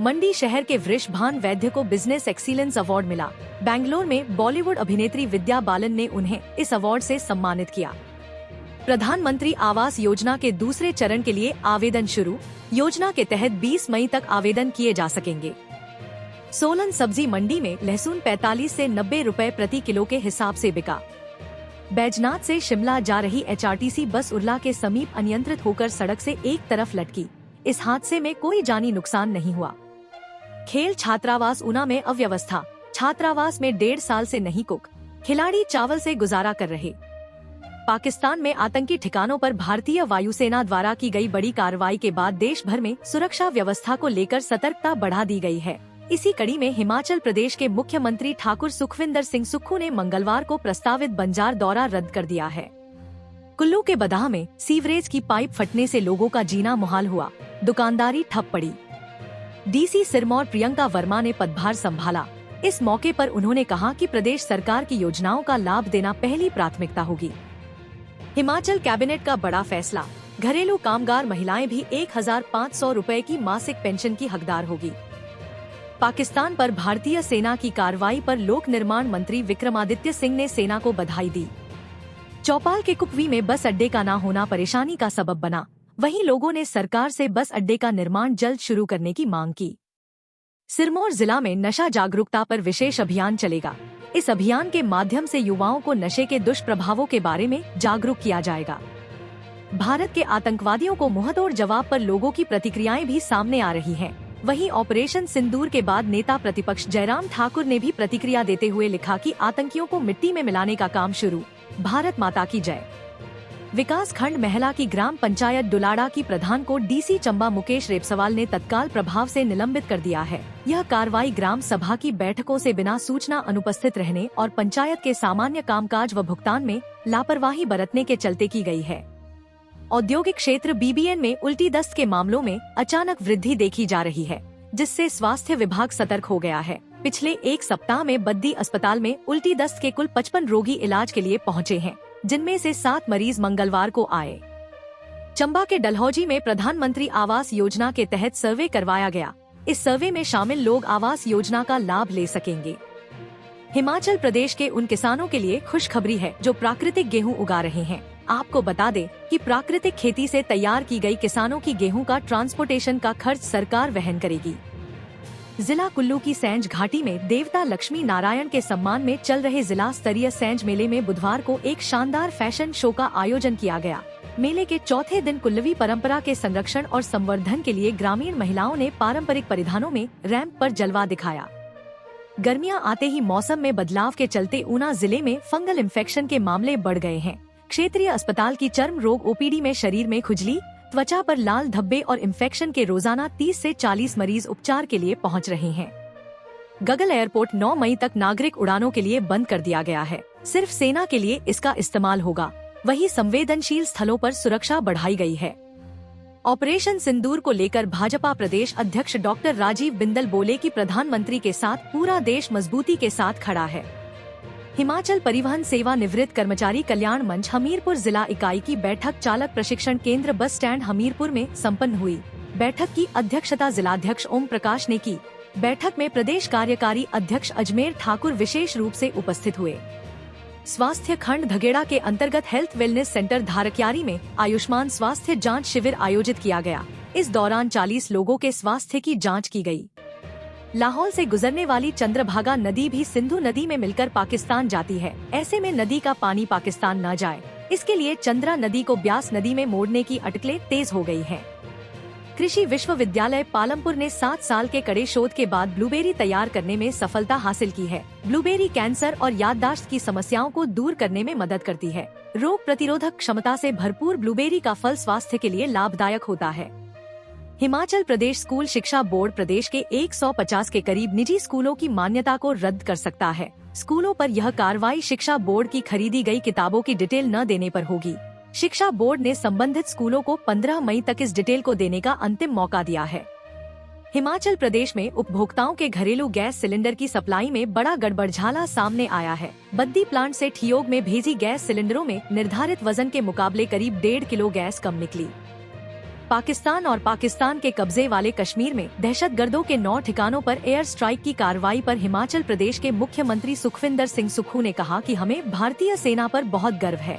मंडी शहर के वृषभान वैद्य को बिजनेस एक्सीलेंस अवार्ड मिला। बेंगलोर में बॉलीवुड अभिनेत्री विद्या बालन ने उन्हें इस अवार्ड से सम्मानित किया। प्रधानमंत्री आवास योजना के दूसरे चरण के लिए आवेदन शुरू। योजना के तहत 20 मई तक आवेदन किए जा सकेंगे। सोलन सब्जी मंडी में लहसुन 45 से 90 रुपए प्रति किलो के हिसाब से बिका। बैजनाथ से शिमला जा रही HRTC बस उरला के समीप अनियंत्रित होकर सड़क से एक तरफ लटकी। इस हादसे में कोई जानी नुकसान नहीं हुआ। खेल छात्रावास ऊना में अव्यवस्था। छात्रावास में 1.5 साल से नहीं कुक, खिलाड़ी चावल से गुजारा कर रहे। पाकिस्तान में आतंकी ठिकानों पर भारतीय वायुसेना द्वारा की गई बड़ी कार्रवाई के बाद देश भर में सुरक्षा व्यवस्था को लेकर सतर्कता बढ़ा दी गई है। इसी कड़ी में हिमाचल प्रदेश के मुख्यमंत्री ठाकुर सुखविंदर सिंह सुक्खू ने मंगलवार को प्रस्तावित बंजार दौरा रद्द कर दिया है। कुल्लू के बदाह में सीवरेज की पाइप फटने से लोगों का जीना मुहाल हुआ, दुकानदारी ठप पड़ी। डीसी सिरमौर प्रियंका वर्मा ने पदभार संभाला। इस मौके पर उन्होंने कहा कि प्रदेश सरकार की योजनाओं का लाभ देना पहली प्राथमिकता होगी। हिमाचल कैबिनेट का बड़ा फैसला, घरेलू कामगार महिलाएं भी 1500 रुपए की मासिक पेंशन की हकदार होगी। पाकिस्तान पर भारतीय सेना की कार्रवाई पर लोक निर्माण मंत्री विक्रमादित्य सिंह ने सेना को बधाई दी। चौपाल के कुपवी में बस अड्डे का न होना परेशानी का सबब बना। वहीं लोगों ने सरकार से बस अड्डे का निर्माण जल्द शुरू करने की मांग की। सिरमौर जिला में नशा जागरूकता पर विशेष अभियान चलेगा। इस अभियान के माध्यम से युवाओं को नशे के दुष्प्रभावों के बारे में जागरूक किया जाएगा। भारत के आतंकवादियों को मुंहतोड़ जवाब पर लोगों की प्रतिक्रियाएं भी सामने आ रही हैं। वहीं ऑपरेशन सिंदूर के बाद नेता प्रतिपक्ष जयराम ठाकुर ने भी प्रतिक्रिया देते हुए लिखा कि आतंकियों को मिट्टी में मिलाने का काम शुरू। भारत माता की जय। विकास खंड महला की ग्राम पंचायत डुलाड़ा की प्रधान को डीसी चंबा मुकेश रेपसवाल ने तत्काल प्रभाव से निलंबित कर दिया है। यह कार्रवाई ग्राम सभा की बैठकों से बिना सूचना अनुपस्थित रहने और पंचायत के सामान्य कामकाज व भुगतान में लापरवाही बरतने के चलते की गई है। औद्योगिक क्षेत्र BBN में उल्टी दस्त के मामलों में अचानक वृद्धि देखी जा रही है, जिससे स्वास्थ्य विभाग सतर्क हो गया है। पिछले एक सप्ताह में बद्दी अस्पताल में उल्टी दस्त के कुल 55 रोगी इलाज के लिए पहुंचे हैं, जिनमें से 7 मरीज मंगलवार को आए। चंबा के डलहौजी में प्रधानमंत्री आवास योजना के तहत सर्वे करवाया गया। इस सर्वे में शामिल लोग आवास योजना का लाभ ले सकेंगे। हिमाचल प्रदेश के उन किसानों के लिए खुशखबरी है जो प्राकृतिक गेहूं उगा रहे हैं। आपको बता दें कि प्राकृतिक खेती से तैयार की गई किसानों की गेहूं का ट्रांसपोर्टेशन का खर्च सरकार वहन करेगी। जिला कुल्लू की सैंज घाटी में देवता लक्ष्मी नारायण के सम्मान में चल रहे जिला स्तरीय सैंज मेले में बुधवार को एक शानदार फैशन शो का आयोजन किया गया। मेले के चौथे दिन कुल्लवी परंपरा के संरक्षण और संवर्धन के लिए ग्रामीण महिलाओं ने पारंपरिक परिधानों में रैंप पर जलवा दिखाया। गर्मियां आते ही मौसम में बदलाव के चलते ऊना जिले में फंगल इन्फेक्शन के मामले बढ़ गए हैं। क्षेत्रीय अस्पताल की चर्म रोग OPD में शरीर में खुजली, त्वचा पर लाल धब्बे और इन्फेक्शन के रोजाना 30 से 40 मरीज उपचार के लिए पहुंच रहे हैं। गगल एयरपोर्ट 9 मई तक नागरिक उड़ानों के लिए बंद कर दिया गया है। सिर्फ सेना के लिए इसका इस्तेमाल होगा। वहीं संवेदनशील स्थलों पर सुरक्षा बढ़ाई गई है। ऑपरेशन सिंदूर को लेकर भाजपा प्रदेश अध्यक्ष डॉक्टर राजीव बिंदल बोले कि प्रधानमंत्री के साथ पूरा देश मजबूती के साथ खड़ा है। हिमाचल परिवहन सेवा निवृत्त कर्मचारी कल्याण मंच हमीरपुर जिला इकाई की बैठक चालक प्रशिक्षण केंद्र बस स्टैंड हमीरपुर में संपन्न हुई। बैठक की अध्यक्षता जिलाध्यक्ष ओम प्रकाश ने की। बैठक में प्रदेश कार्यकारी अध्यक्ष अजमेर ठाकुर विशेष रूप से उपस्थित हुए। स्वास्थ्य खंड धगेड़ा के अंतर्गत हेल्थ वेलनेस सेंटर धारक्यारी में आयुष्मान स्वास्थ्य जांच शिविर आयोजित किया गया। इस दौरान 40 लोगों के स्वास्थ्य की जांच की गई। लाहौल से गुजरने वाली चंद्रभागा नदी भी सिंधु नदी में मिलकर पाकिस्तान जाती है। ऐसे में नदी का पानी पाकिस्तान न जाए, इसके लिए चंद्रा नदी को ब्यास नदी में मोड़ने की अटकलें तेज हो गई हैं। कृषि विश्वविद्यालय पालमपुर ने 7 साल के कड़े शोध के बाद ब्लूबेरी तैयार करने में सफलता हासिल की है। ब्लूबेरी कैंसर और याददाश्त की समस्याओं को दूर करने में मदद करती है। रोग प्रतिरोधक क्षमता से भरपूर ब्लूबेरी का फल स्वास्थ्य के लिए लाभदायक होता है। हिमाचल प्रदेश स्कूल शिक्षा बोर्ड प्रदेश के 150 के करीब निजी स्कूलों की मान्यता को रद्द कर सकता है। स्कूलों पर यह कार्रवाई शिक्षा बोर्ड की खरीदी गई किताबों की डिटेल न देने पर होगी। शिक्षा बोर्ड ने संबंधित स्कूलों को 15 मई तक इस डिटेल को देने का अंतिम मौका दिया है। हिमाचल प्रदेश में उपभोक्ताओं के घरेलू गैस सिलेंडर की सप्लाई में बड़ा गड़बड़झाला सामने आया है। बद्दी प्लांट से ठियोग में भेजी गैस सिलेंडरों में निर्धारित वजन के मुकाबले करीब 1.5 किलो गैस कम निकली। पाकिस्तान और पाकिस्तान के कब्जे वाले कश्मीर में दहशतगर्दों के 9 ठिकानों पर एयर स्ट्राइक की कार्रवाई पर हिमाचल प्रदेश के मुख्यमंत्री सुखविंदर सिंह सुक्खू ने कहा कि हमें भारतीय सेना पर बहुत गर्व है।